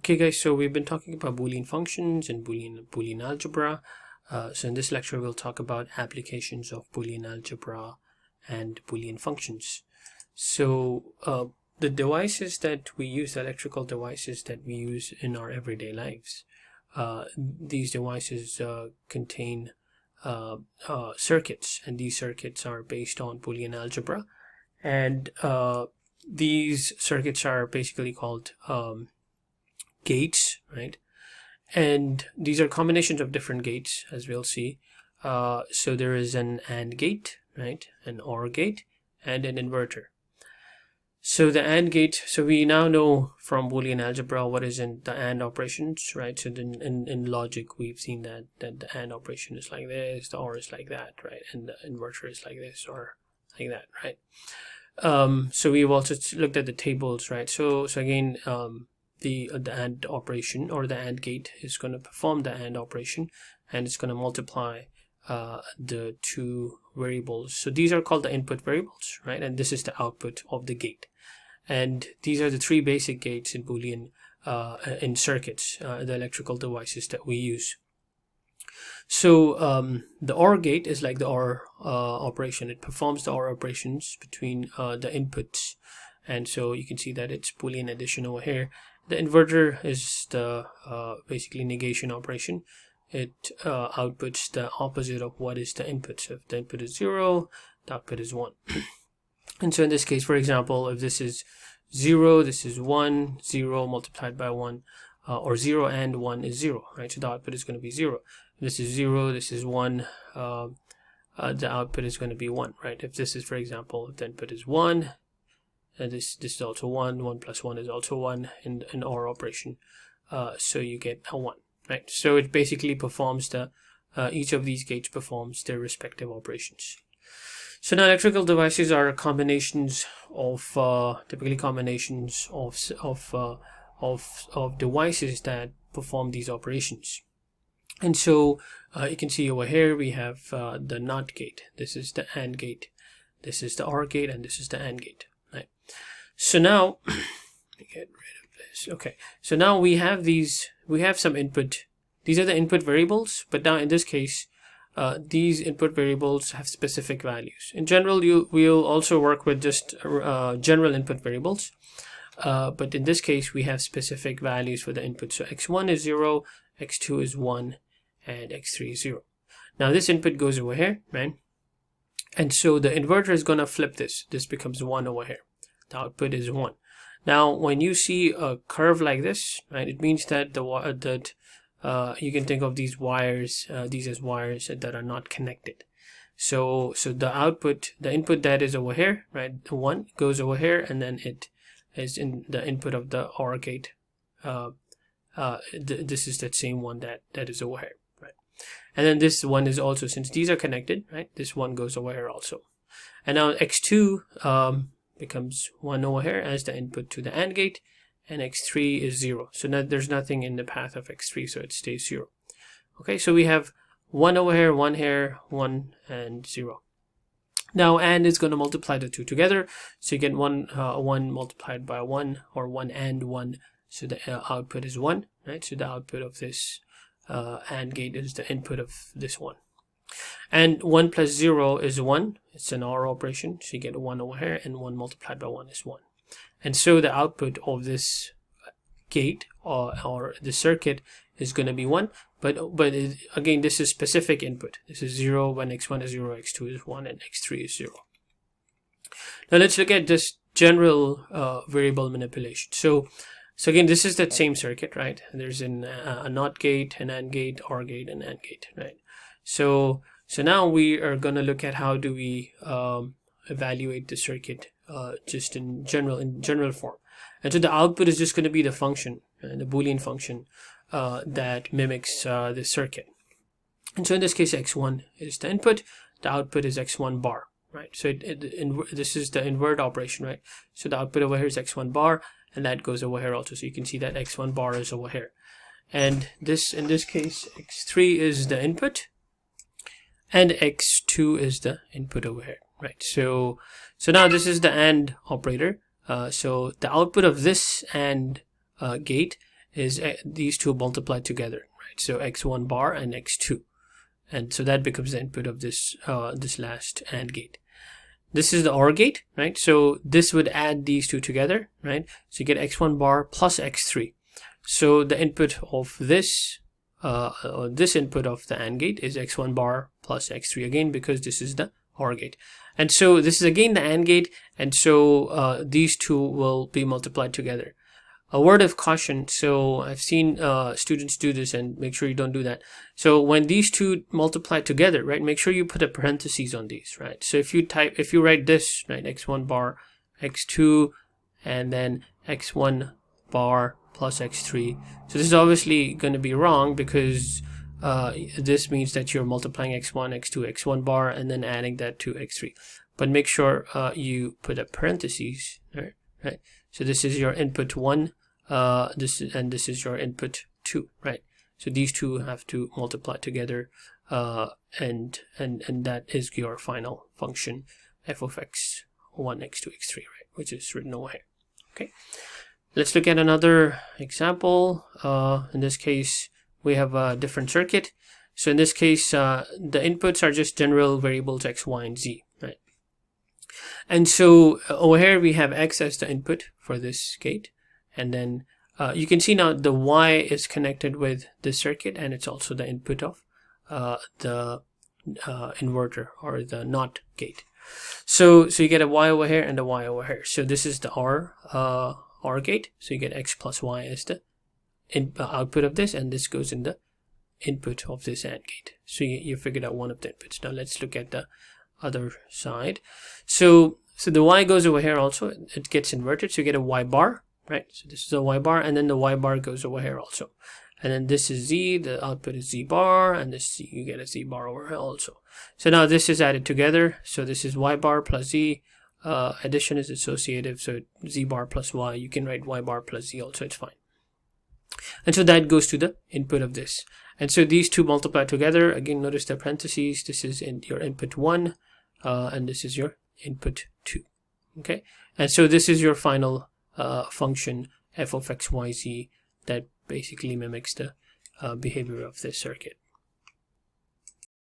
Okay guys, so we've been talking about Boolean functions and Boolean algebra. So in this lecture we'll talk about applications of Boolean algebra and Boolean functions. So the devices that we use, the electrical devices that we use in our everyday lives, these devices contain circuits, and these circuits are based on Boolean algebra, and these circuits are basically called gates, right? And these are combinations of different gates, as we'll see. So there is an AND gate, right, an OR gate, and an inverter. So the AND gate, so we now know from Boolean algebra what is in the AND operations, right? So in logic we've seen that the AND operation is like this, the OR is like that, right, and the inverter is like this or like that, right? So we've also looked at the tables, right? So again, the AND operation, or the AND gate, is going to perform the AND operation, and it's going to multiply the two variables. So these are called the input variables, right? And this is the output of the gate. And these are the three basic gates in Boolean in circuits, the electrical devices that we use. So the OR gate is like the OR operation. It performs the OR operations between the inputs, and so you can see that it's Boolean addition over here. The inverter is the basically negation operation. It outputs the opposite of what is the input. So if the input is 0, the output is 1. And so in this case, for example, if this is 0, this is 1, 0 multiplied by 1, or 0 and 1 is 0, right? So the output is going to be 0. If this is 0, this is 1, the output is going to be 1, right? If this is, for example, if the input is 1, and this is also 1, 1 plus 1 is also 1 in an OR operation, so you get a 1, right? So it basically performs the each of these gates performs their respective operations. So now electrical devices are combinations of typically combinations of devices that perform these operations. And so you can see over here we have the NOT gate. This is the AND gate. This is the OR gate, and this is the AND gate. Right. So now let me get rid of this. Okay. So now we have these. We have some input. These are the input variables. But now in this case, these input variables have specific values. In general, we'll also work with just general input variables. But in this case, we have specific values for the input. So x1 is 0, x2 is 1, and x3 is 0. Now this input goes over here, right? And so the inverter is going to flip this. This becomes 1 over here. The output is 1. Now, when you see a curve like this, right, it means that you can think of these wires, these as wires that are not connected. So the output, the input that is over here, right, the 1 goes over here, and then it is in the input of the OR gate. This is that same one that is over here. And then this one is also, since these are connected, right, this one goes over here also. And now x2 becomes 1 over here as the input to the AND gate, and x3 is 0. So now there's nothing in the path of x3, so it stays 0. Okay, so we have 1 over here, 1 here, 1, and 0. Now AND is going to multiply the two together, so you get 1 multiplied by 1, or 1 and 1, so the output is 1, right? So the output of this AND gate is the input of this one. And 1 plus 0 is 1. It's an OR operation, so you get 1 over here, and 1 multiplied by 1 is 1. And so the output of this gate or the circuit is going to be 1. But again, this is specific input. This is 0 when x1 is 0, x2 is 1, and x3 is 0. Now let's look at this general variable manipulation. So again, this is that same circuit, right? There's a NOT gate, an AND gate, OR gate, and AND gate, right? So now we are going to look at how do we evaluate the circuit just in general form. And so the output is just going to be the function, the Boolean function that mimics the circuit. And so in this case, x1 is the input, the output is x1 bar, right? So this is the invert operation, right? So the output over here is x1 bar, and that goes over here also. So you can see that x1 bar is over here. And this, in this case, x3 is the input, and x2 is the input over here, right? So now this is the AND operator. So the output of this AND gate is these two multiplied together, right? So x1 bar and x2, and so that becomes the input of this this last AND gate. This is the OR gate, right? So this would add these two together, right? So you get x1 bar plus x3. So the input of this this input of the AND gate is x1 bar plus x3 again, because this is the OR gate. And so this is again the AND gate, and so these two will be multiplied together. A word of caution, so I've seen students do this, and make sure you don't do that. So when these two multiply together, right, make sure you put a parentheses on these, right? So if you write this, right, x1 bar x2 and then x1 bar plus x3, so this is obviously going to be wrong, because this means that you're multiplying x1 x2 x1 bar and then adding that to x3. But make sure you put a parentheses, right? So this is your input 1, this is your input 2, right? So these two have to multiply together, and that is your final function, f of x1 x2 x3, right, which is written over here. Okay, let's look at another example. In this case, we have a different circuit. So in this case, the inputs are just general variables x, y, and z, right? And so over here we have x as the input for this gate, and then you can see now the y is connected with this circuit, and it's also the input of the inverter or the NOT gate. So you get a y over here and a y over here. So this is the OR gate. So you get x plus y as the output of this, and this goes in the input of this AND gate. So you figured out one of the inputs. Now let's look at the other side. So the y goes over here also, it gets inverted, so you get a y bar, right? So this is a y bar, and then the y bar goes over here also, and then this is z, the output is z bar, and this you get a z bar over here also. So now this is added together, so this is y bar plus z, addition is associative, so z bar plus y, you can write y bar plus z also, it's fine. And so that goes to the input of this, and so these two multiply together. Again, notice the parentheses, this is in your input 1, and this is your input 2. Okay, and so this is your final function, f of x, y, z, that basically mimics the behavior of this circuit.